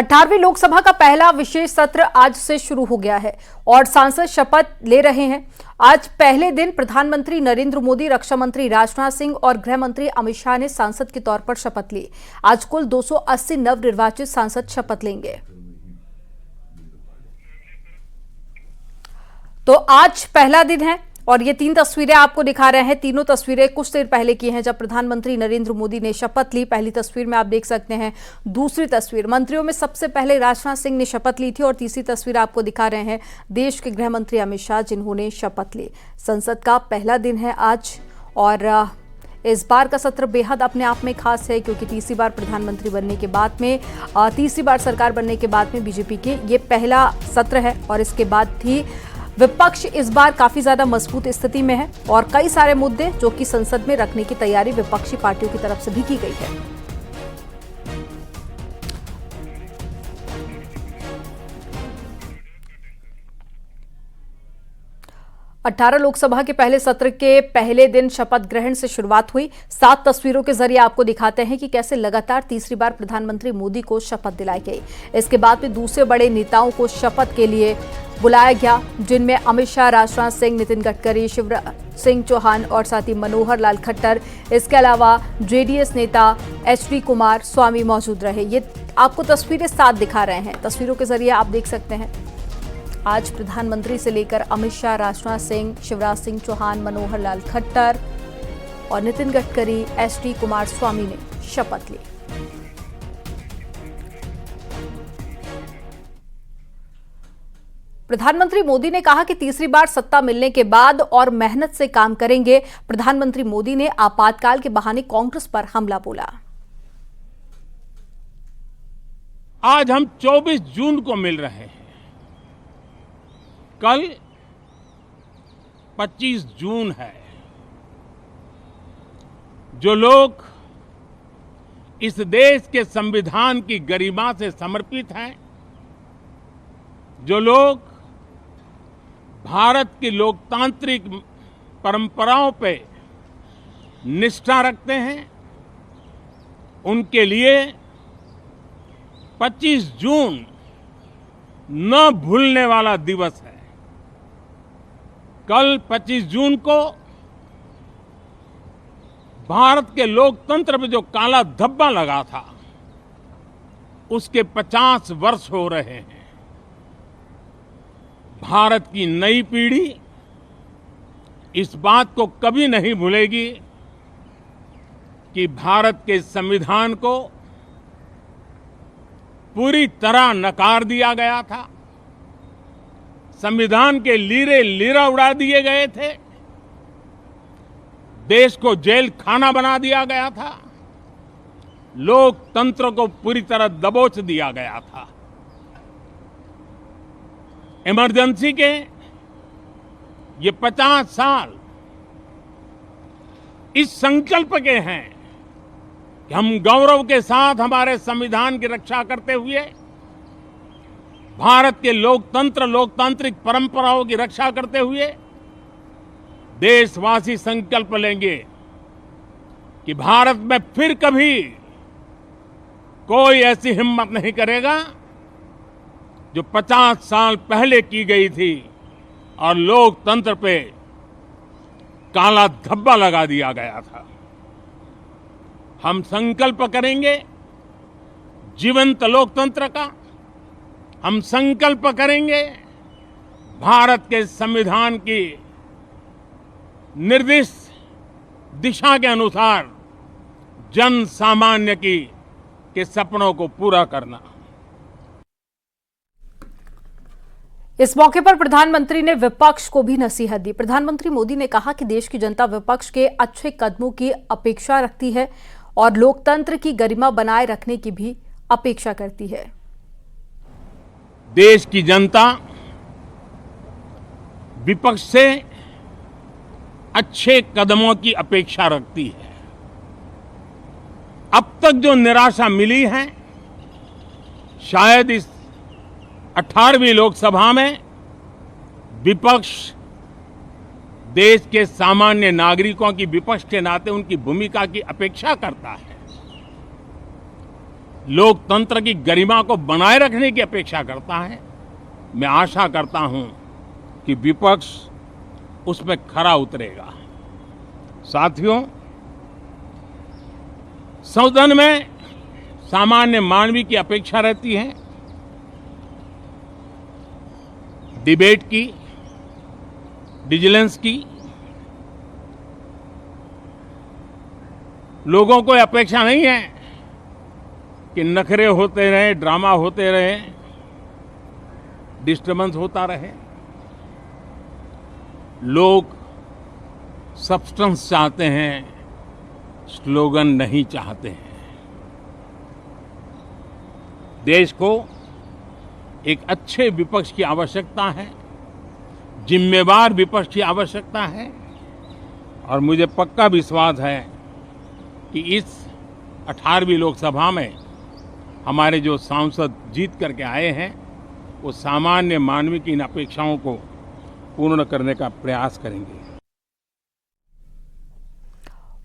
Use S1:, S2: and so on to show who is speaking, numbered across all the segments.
S1: 18वीं लोकसभा का पहला विशेष सत्र आज से शुरू हो गया है और सांसद शपथ ले रहे हैं। आज पहले दिन प्रधानमंत्री नरेंद्र मोदी, रक्षा मंत्री राजनाथ सिंह और गृह मंत्री अमित शाह ने सांसद के तौर पर शपथ ली। आज कुल 280 नवनिर्वाचित सांसद शपथ लेंगे। तो आज पहला दिन है और ये 3 तस्वीरें आपको दिखा रहे हैं। तीनों तस्वीरें कुछ देर पहले की हैं, जब प्रधानमंत्री नरेंद्र मोदी ने शपथ ली। पहली तस्वीर में आप देख सकते हैं। दूसरी तस्वीर मंत्रियों में सबसे पहले राजनाथ सिंह ने शपथ ली थी और तीसरी तस्वीर आपको दिखा रहे हैं देश के गृह मंत्री अमित शाह, जिन्होंने शपथ ली। संसद का पहला दिन है आज और इस बार का सत्र बेहद अपने आप में खास है, क्योंकि तीसरी बार प्रधानमंत्री बनने के बाद में, तीसरी बार सरकार बनने के बाद में बीजेपी के ये पहला सत्र है और इसके बाद ही विपक्ष इस बार काफी ज्यादा मजबूत स्थिति में है और कई सारे मुद्दे जो कि संसद में रखने की तैयारी विपक्षी पार्टियों की तरफ से भी की गई है। अठारह लोकसभा के पहले सत्र के पहले दिन शपथ ग्रहण से शुरुआत हुई। 7 तस्वीरों के जरिए आपको दिखाते हैं कि कैसे लगातार तीसरी बार प्रधानमंत्री मोदी को शपथ दिलाई गई। इसके बाद में दूसरे बड़े नेताओं को शपथ के लिए बुलाया गया, जिनमें अमित शाह, राजनाथ सिंह, नितिन गडकरी, शिवराज सिंह चौहान और साथ ही मनोहर लाल खट्टर। इसके अलावा जेडीएस नेता एचडी कुमार स्वामी मौजूद रहे। ये आपको तस्वीरें 7 दिखा रहे हैं। तस्वीरों के जरिए आप देख सकते हैं आज प्रधानमंत्री से लेकर अमित शाह, राजनाथ सिंह, शिवराज सिंह चौहान, मनोहर लाल खट्टर और नितिन गडकरी, एचडी कुमार स्वामी ने शपथ ली। प्रधानमंत्री मोदी ने कहा कि तीसरी बार सत्ता मिलने के बाद और मेहनत से काम करेंगे। प्रधानमंत्री मोदी ने आपातकाल के बहाने कांग्रेस पर हमला बोला।
S2: आज हम 24 जून को मिल रहे हैं, कल 25 जून है। जो लोग इस देश के संविधान की गरिमा से समर्पित हैं, जो लोग भारत की लोकतांत्रिक परंपराओं पे निष्ठा रखते हैं, उनके लिए 25 जून न भूलने वाला दिवस है। कल 25 जून को भारत के लोकतंत्र में जो काला धब्बा लगा था, उसके 50 वर्ष हो रहे हैं। भारत की नई पीढ़ी इस बात को कभी नहीं भूलेगी कि भारत के संविधान को पूरी तरह नकार दिया गया था, संविधान के लीरे लीरा उड़ा दिए गए थे, देश को जेल खाना बना दिया गया था, लोकतंत्र को पूरी तरह दबोच दिया गया था। इमरजेंसी के ये 50 साल इस संकल्प के हैं कि हम गौरव के साथ हमारे संविधान की रक्षा करते हुए, भारत के लोकतंत्र, लोकतांत्रिक परंपराओं की रक्षा करते हुए देशवासी संकल्प लेंगे कि भारत में फिर कभी कोई ऐसी हिम्मत नहीं करेगा जो 50 साल पहले की गई थी और लोकतंत्र पे काला धब्बा लगा दिया गया था। हम संकल्प करेंगे जीवंत लोकतंत्र का, हम संकल्प करेंगे भारत के संविधान की निर्दिष्ट दिशा के अनुसार जन सामान्य के सपनों को पूरा करना।
S1: इस मौके पर प्रधानमंत्री ने विपक्ष को भी नसीहत दी। प्रधानमंत्री मोदी ने कहा कि देश की जनता विपक्ष के अच्छे कदमों की अपेक्षा रखती है और लोकतंत्र की गरिमा बनाए रखने की भी अपेक्षा करती है।
S2: देश की जनता विपक्ष से अच्छे कदमों की अपेक्षा रखती है। अब तक जो निराशा मिली है, शायद इस 18वीं लोकसभा में विपक्ष देश के सामान्य नागरिकों की विपक्ष के नाते उनकी भूमिका की अपेक्षा करता है। लोकतंत्र की गरिमा को बनाए रखने की अपेक्षा करता है। मैं आशा करता हूं कि विपक्ष उसमें खरा उतरेगा। साथियों, सदन में सामान्य मानवी की अपेक्षा रहती है डिबेट की, विजिलेंस की। लोगों को अपेक्षा नहीं है कि नखरे होते रहे, ड्रामा होते रहे, डिस्टर्बेंस होता रहे। लोग सब्सटेंस चाहते हैं, स्लोगन नहीं चाहते हैं। देश को एक अच्छे विपक्ष की आवश्यकता है, जिम्मेवार विपक्ष की आवश्यकता है। और मुझे पक्का विश्वास है कि इस 18वीं लोकसभा में हमारे जो सांसद जीत करके आए हैं, वो सामान्य मानवी की इन अपेक्षाओं को पूर्ण करने का प्रयास करेंगे।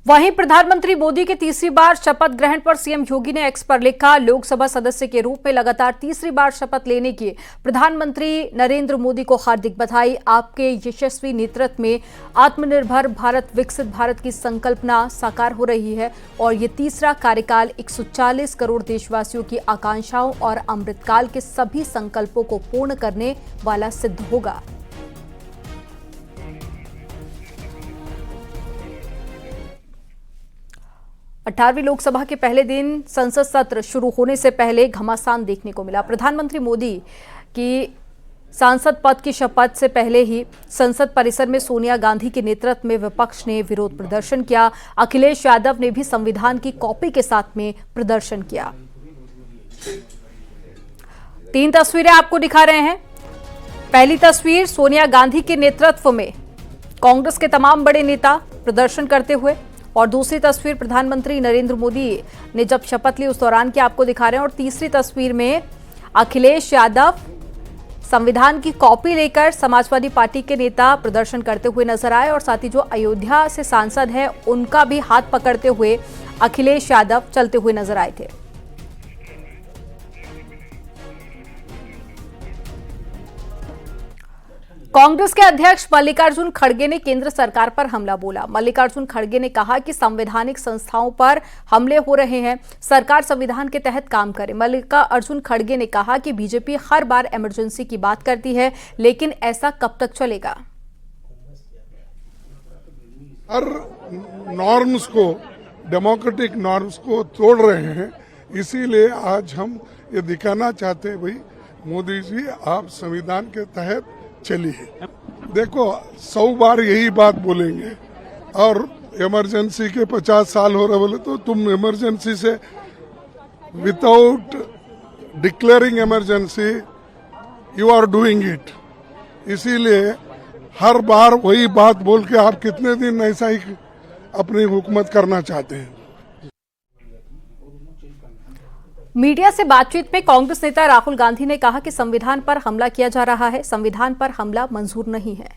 S1: वहीं प्रधानमंत्री मोदी के तीसरी बार शपथ ग्रहण पर सीएम योगी ने एक्स पर लिखा, लोकसभा सदस्य के रूप में लगातार तीसरी बार शपथ लेने की प्रधानमंत्री नरेंद्र मोदी को हार्दिक बधाई। आपके यशस्वी नेतृत्व में आत्मनिर्भर भारत, विकसित भारत की संकल्पना साकार हो रही है और ये तीसरा कार्यकाल 140 करोड़ देशवासियों की आकांक्षाओं और अमृतकाल के सभी संकल्पों को पूर्ण करने वाला सिद्ध होगा। अठारहवीं लोकसभा के पहले दिन संसद सत्र शुरू होने से पहले घमासान देखने को मिला। प्रधानमंत्री मोदी की सांसद पद की शपथ से पहले ही संसद परिसर में सोनिया गांधी के नेतृत्व में विपक्ष ने विरोध प्रदर्शन किया। अखिलेश यादव ने भी संविधान की कॉपी के साथ में प्रदर्शन किया। 3 तस्वीरें आपको दिखा रहे हैं। पहली तस्वीर सोनिया गांधी के नेतृत्व में कांग्रेस के तमाम बड़े नेता प्रदर्शन करते हुए, और दूसरी तस्वीर प्रधानमंत्री नरेंद्र मोदी ने जब शपथ ली उस दौरान की आपको दिखा रहे हैं। और तीसरी तस्वीर में अखिलेश यादव संविधान की कॉपी लेकर समाजवादी पार्टी के नेता प्रदर्शन करते हुए नजर आए, और साथ ही जो अयोध्या से सांसद हैं उनका भी हाथ पकड़ते हुए अखिलेश यादव चलते हुए नजर आए थे। कांग्रेस के अध्यक्ष मल्लिकार्जुन खड़गे ने केंद्र सरकार पर हमला बोला। मल्लिकार्जुन खड़गे ने कहा कि संवैधानिक संस्थाओं पर हमले हो रहे हैं, सरकार संविधान के तहत काम करे। मल्लिकार्जुन खड़गे ने कहा कि बीजेपी हर बार इमरजेंसी की बात करती है, लेकिन ऐसा कब तक चलेगा।
S3: हर नॉर्म्स को, डेमोक्रेटिक नॉर्म्स को तोड़ रहे हैं, इसीलिए आज हम ये दिखाना चाहते हैं, भाई मोदी जी आप संविधान के तहत चलिए। देखो 100 बार यही बात बोलेंगे और इमरजेंसी के 50 साल हो रहे बोले तो तुम इमरजेंसी से without declaring emergency you are doing it. इसीलिए हर बार वही बात बोल के आप कितने दिन ऐसा ही अपनी हुकूमत करना चाहते हैं।
S1: मीडिया से बातचीत में कांग्रेस नेता राहुल गांधी ने कहा कि संविधान पर हमला किया जा रहा है, संविधान पर हमला मंजूर नहीं है।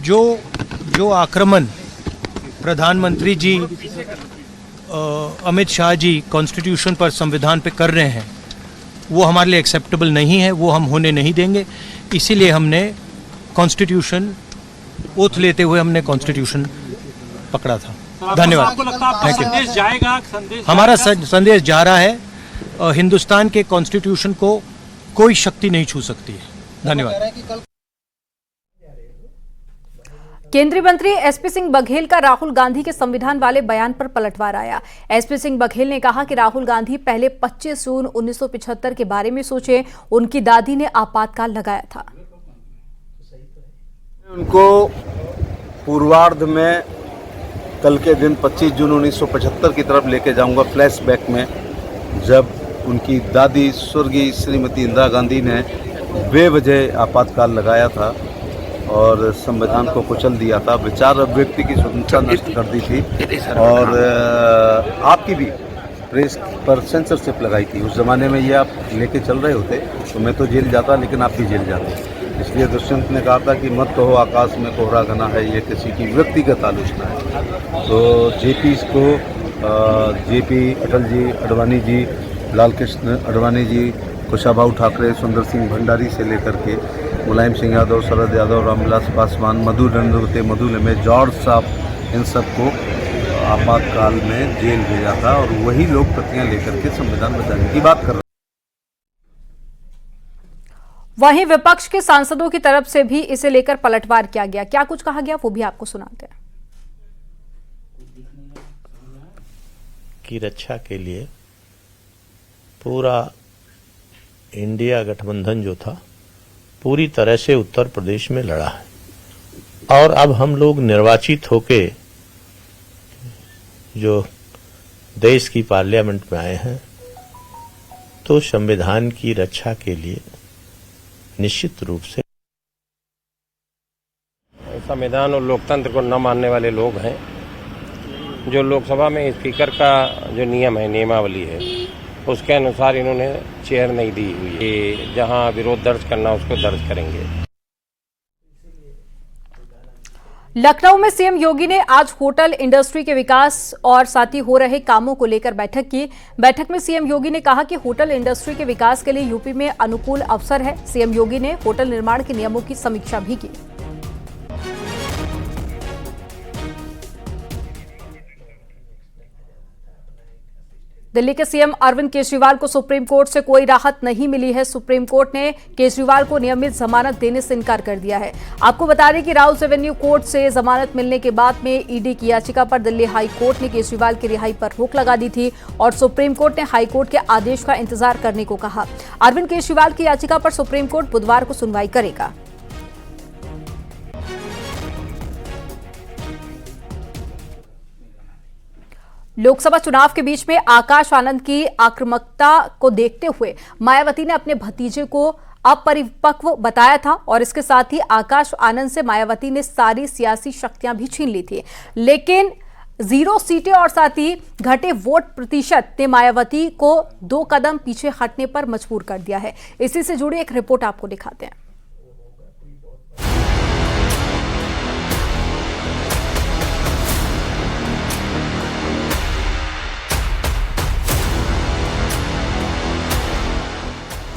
S4: जो आक्रमण प्रधानमंत्री जी, अमित शाह जी कॉन्स्टिट्यूशन पर, संविधान पे कर रहे हैं, वो हमारे लिए एक्सेप्टेबल नहीं है, वो हम होने नहीं देंगे। इसीलिए हमने कॉन्स्टिट्यूशन, ओथ लेते हुए हमने कॉन्स्टिट्यूशन पकड़ा था। धन्यवाद। Thank you. हमारा संदेश जा रहा है, हिंदुस्तान के कॉन्स्टिट्यूशन को कोई शक्ति नहीं छू सकती है। धन्यवाद।
S1: केंद्रीय मंत्री एसपी सिंह बघेल का राहुल गांधी के संविधान वाले बयान पर पलटवार आया। एसपी सिंह बघेल ने कहा कि राहुल गांधी पहले 25 जून 1975 के बारे में सोचे, उनकी दादी ने आपातकाल लगाया था।
S5: उनको पूर्वार्ध में कल के दिन 25 जून 1975 की तरफ लेके जाऊंगा, फ्लैशबैक में, जब उनकी दादी स्वर्गीय श्रीमती इंदिरा गांधी ने बेवजह आपातकाल लगाया था और संविधान को कुचल दिया था, विचार अभिव्यक्ति की स्वतंत्रता नष्ट कर दी थी और आपकी भी प्रेस पर सेंसरशिप लगाई थी। उस ज़माने में ये आप लेके चल रहे होते तो मैं तो जेल जाता, लेकिन आप भी जेल जाते। इसलिए दुष्यंत ने कहा था कि मत कहो आकाश में कोहरा घना है, ये किसी की व्यक्तिगत आलोचना है। तो जेपी को जेपी अटल जी, अडवाणी जी, लाल कृष्ण अडवाणी जी, कुशाभाऊ ठाकरे, सुंदर सिंह भंडारी से लेकर के मुलायम सिंह यादव, शरद यादव, रामविलास पासवान, मधु दंडवते, मधु लेमे, जॉर्ज साहब, इन सबको आपातकाल में जेल भेजा था और वही लोग प्रतियां लेकर के संविधान बचाने की बात कर रहे हैं।
S1: वहीं विपक्ष के सांसदों की तरफ से भी इसे लेकर पलटवार किया गया। क्या कुछ कहा गया वो भी आपको सुनाते हैं।
S6: की रक्षा के लिए पूरा इंडिया गठबंधन जो था पूरी तरह से उत्तर प्रदेश में लड़ा है और अब हम लोग निर्वाचित होके जो देश की पार्लियामेंट में आए हैं तो संविधान की रक्षा के लिए निश्चित रूप से
S7: संविधान और लोकतंत्र को न मानने वाले लोग हैं। जो लोकसभा में स्पीकर का जो नियम है, नियमावली है, उसके अनुसार इन्होंने चेयर नहीं दी हुई है। जहां विरोध दर्ज करना उसको दर्ज करेंगे।
S1: लखनऊ में सीएम योगी ने आज होटल इंडस्ट्री के विकास और साथ ही हो रहे कामों को लेकर बैठक की। बैठक में सीएम योगी ने कहा कि होटल इंडस्ट्री के विकास के लिए यूपी में अनुकूल अवसर है। सीएम योगी ने होटल निर्माण के नियमों की समीक्षा भी की। दिल्ली के सीएम अरविंद केजरीवाल को सुप्रीम कोर्ट से कोई राहत नहीं मिली है। सुप्रीम कोर्ट ने केजरीवाल को नियमित जमानत देने से इनकार कर दिया है। आपको बता दें कि राउस एवेन्यू कोर्ट से जमानत मिलने के बाद में ईडी की याचिका पर दिल्ली हाई कोर्ट ने केजरीवाल की रिहाई पर रोक लगा दी थी और सुप्रीम कोर्ट ने हाई कोर्ट के आदेश का इंतजार करने को कहा। अरविंद केजरीवाल की याचिका पर सुप्रीम कोर्ट बुधवार को सुनवाई करेगा। लोकसभा चुनाव के बीच में आकाश आनंद की आक्रामकता को देखते हुए मायावती ने अपने भतीजे को अपरिपक्व बताया था और इसके साथ ही आकाश आनंद से मायावती ने सारी सियासी शक्तियां भी छीन ली थी। लेकिन 0 सीटें और साथ ही घटे वोट प्रतिशत ने मायावती को 2 कदम पीछे हटने पर मजबूर कर दिया है। इसी से जुड़ी एक रिपोर्ट आपको दिखाते हैं।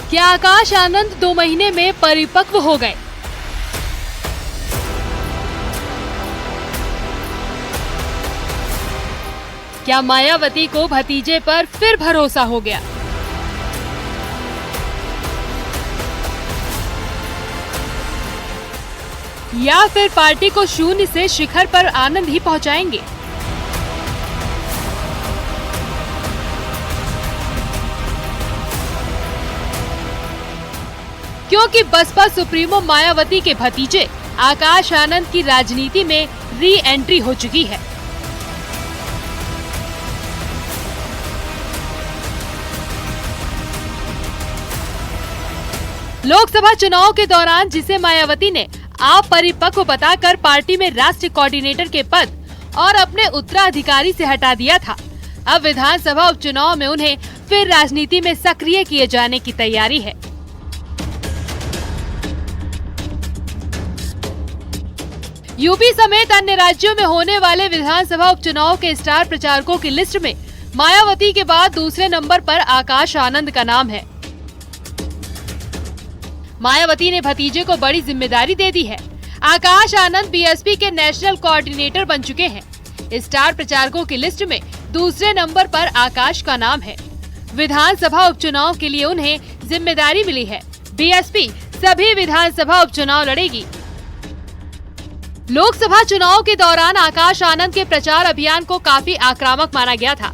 S8: क्या आकाश आनंद 2 महीने में परिपक्व हो गए? क्या मायावती को भतीजे पर फिर भरोसा हो गया? या फिर पार्टी को शून्य से शिखर पर आनंद ही पहुंचाएंगे? क्योंकि बसपा सुप्रीमो मायावती के भतीजे आकाश आनंद की राजनीति में री एंट्री हो चुकी है। लोकसभा चुनाव के दौरान जिसे मायावती ने अपरिपक्व बताकर पार्टी में राष्ट्रीय कोऑर्डिनेटर के पद और अपने उत्तराधिकारी से हटा दिया था, अब विधानसभा उपचुनाव में उन्हें फिर राजनीति में सक्रिय किए जाने की तैयारी है। यूपी समेत अन्य राज्यों में होने वाले विधानसभा उपचुनाव के स्टार प्रचारकों की लिस्ट में मायावती के बाद दूसरे नंबर पर आकाश आनंद का नाम है। मायावती ने भतीजे को बड़ी जिम्मेदारी दे दी है। आकाश आनंद बीएसपी के नेशनल कोऑर्डिनेटर बन चुके हैं। स्टार प्रचारकों की लिस्ट में दूसरे नंबर पर आकाश का नाम है। विधानसभा उपचुनाव के लिए उन्हें जिम्मेदारी मिली है। बीएसपी सभी विधानसभा उपचुनाव लड़ेगी। लोकसभा चुनाव के दौरान आकाश आनंद के प्रचार अभियान को काफी आक्रामक माना गया था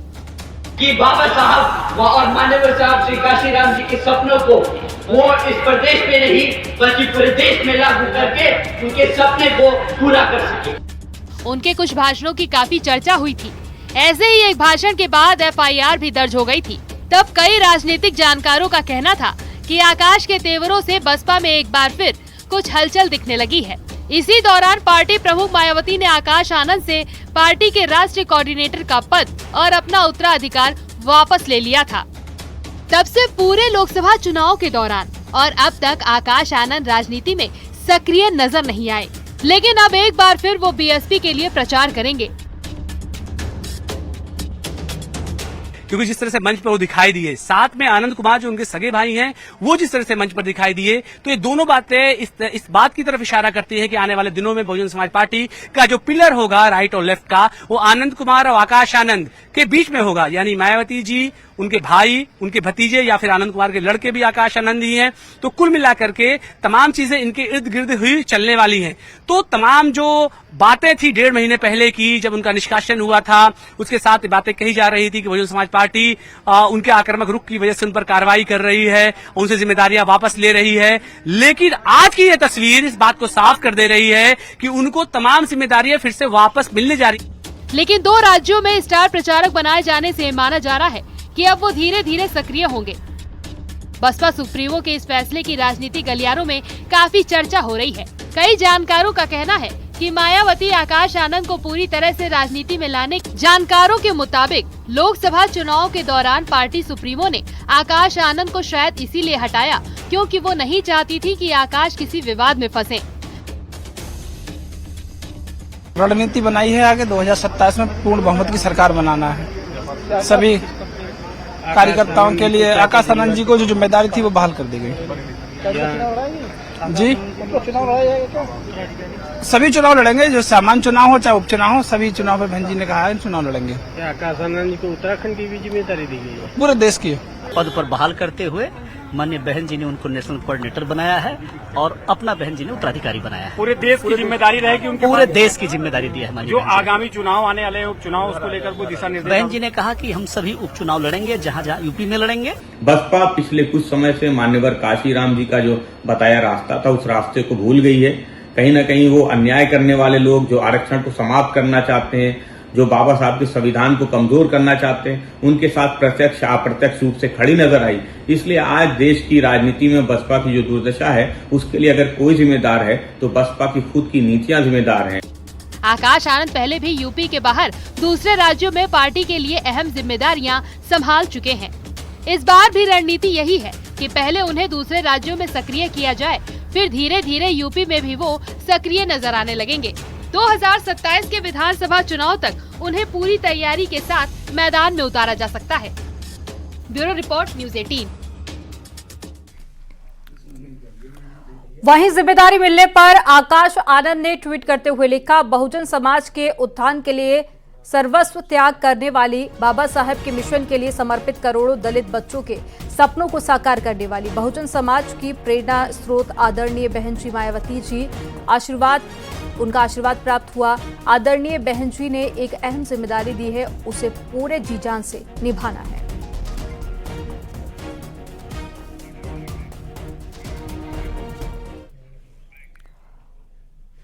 S9: कि बाबा साहब और माननीय साहब श्री काशीराम जी के सपनों को वो इस प्रदेश में नहीं बल्कि पूरे देश में लागू करके उनके सपने को पूरा कर सके।
S8: उनके कुछ भाषणों की काफी चर्चा हुई थी। ऐसे ही एक भाषण के बाद एफआईआर भी दर्ज हो गई थी। तब कई राजनीतिक जानकारों का कहना था कि आकाश के तेवरों से बसपा में एक बार फिर कुछ हलचल दिखने लगी है। इसी दौरान पार्टी प्रमुख मायावती ने आकाश आनंद से पार्टी के राष्ट्रीय कोऑर्डिनेटर का पद और अपना उत्तराधिकार वापस ले लिया था। तब से पूरे लोकसभा चुनाव के दौरान और अब तक आकाश आनंद राजनीति में सक्रिय नजर नहीं आए, लेकिन अब एक बार फिर वो बीएसपी के लिए प्रचार करेंगे।
S10: क्योंकि जिस तरह से मंच पर वो दिखाई दिए, साथ में आनंद कुमार जो उनके सगे भाई हैं वो जिस तरह से मंच पर दिखाई दिए, तो ये दोनों बातें इस बात की तरफ इशारा करती है कि आने वाले दिनों में बहुजन समाज पार्टी का जो पिलर होगा राइट और लेफ्ट का, वो आनंद कुमार और आकाश आनंद के बीच में होगा। यानी मायावती जी, उनके भाई, उनके भतीजे या फिर आनंद कुमार के लड़के भी आकाश आनंद ही हैं। तो कुल मिलाकर के तमाम चीजें इनके इर्द गिर्द ही चलने वाली हैं। तो तमाम जो बातें थी 1.5 महीने पहले की, जब उनका निष्कासन हुआ था, उसके साथ बातें कही जा रही थी कि बहुजन समाज पार्टी उनके आक्रामक रुख की वजह से उन पर कार्रवाई कर रही है, उनसे जिम्मेदारियां वापस ले रही है। लेकिन आज की यह तस्वीर इस बात को साफ कर दे रही है कि उनको तमाम जिम्मेदारियां फिर से वापस मिलने जा रही।
S8: लेकिन 2 राज्यों में स्टार प्रचारक बनाए जाने से माना जा रहा है कि अब वो धीरे धीरे सक्रिय होंगे। बसपा सुप्रीमो के इस फैसले की राजनीतिक गलियारों में काफी चर्चा हो रही है। कई जानकारों का कहना है कि मायावती आकाश आनंद को पूरी तरह से राजनीति में लाने। जानकारों के मुताबिक लोकसभा चुनाव के दौरान पार्टी सुप्रीमो ने आकाश आनंद को शायद इसीलिए हटाया क्योंकि वो नहीं चाहती थी कि आकाश किसी विवाद में फंसे।
S11: रणनीति बनाई है आगे 2027 में पूर्ण बहुमत की सरकार बनाना है। सभी कार्यकर्ताओं के लिए आकाश आनंद जी को जो जिम्मेदारी थी वो बहाल कर दी गई। जी सभी चुनाव लड़ेंगे, जो सामान्य चुनाव हो चाहे उपचुनाव हो, सभी चुनाव पर बहन जी ने कहा है चुनाव लड़ेंगे।
S7: आकाश आनंद जी को उत्तराखंड की भी जिम्मेदारी दी गई है,
S11: पूरे देश की
S12: पद पर बहाल करते हुए माननीय बहन जी ने उनको नेशनल कोऑर्डिनेटर बनाया है और अपना बहन जी ने उत्तराधिकारी बनाया है।
S10: पूरे देश की जिम्मेदारी रहेगी उनके,
S12: पूरे देश की जिम्मेदारी दी है माननीय
S10: जो आगामी चुनाव आने वाले उपचुनाव उसको लेकर कोई दिशा निर्देश।
S12: बहन जी ने कहा कि हम सभी उपचुनाव लड़ेंगे, जहां जहां यूपी में लड़ेंगे।
S13: बसपा पिछले कुछ समय से मान्यवर काशीराम जी का जो बताया रास्ता था, उस रास्ते को भूल गई है। कहीं न कहीं वो अन्याय करने वाले लोग, जो आरक्षण को समाप्त करना चाहते हैं, जो बाबा साहब के संविधान को कमजोर करना चाहते हैं, उनके साथ प्रत्यक्ष अप्रत्यक्ष रूप से खड़ी नजर आई। इसलिए आज देश की राजनीति में बसपा की जो दुर्दशा है, उसके लिए अगर कोई जिम्मेदार है तो बसपा की खुद की नीतियां जिम्मेदार हैं।
S8: आकाश आनंद पहले भी यूपी के बाहर दूसरे राज्यों में पार्टी के लिए अहम जिम्मेदारियां संभाल चुके हैं। इस बार भी रणनीति यही है कि पहले उन्हें दूसरे राज्यों में सक्रिय किया जाए, फिर धीरे धीरे यूपी में भी वो सक्रिय नजर आने लगेंगे। 2027 के विधानसभा चुनाव तक उन्हें पूरी तैयारी के साथ मैदान में उतारा जा सकता है। Bureau report, news 18।
S1: वहीं जिम्मेदारी मिलने पर आकाश आनंद ने ट्वीट करते हुए लिखा, बहुजन समाज के उत्थान के लिए सर्वस्व त्याग करने वाली, बाबा साहब के मिशन के लिए समर्पित करोड़ों दलित बच्चों के सपनों को साकार करने वाली बहुजन समाज की प्रेरणा स्रोत आदरणीय बहन जी मायावती जी, उनका आशीर्वाद प्राप्त हुआ। आदरणीय बहन जी ने एक अहम जिम्मेदारी दी है, उसे पूरे जी जान से निभाना है।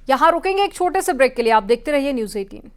S1: यहां रुकेंगे एक छोटे से ब्रेक के लिए। आप देखते रहिए न्यूज़ 18।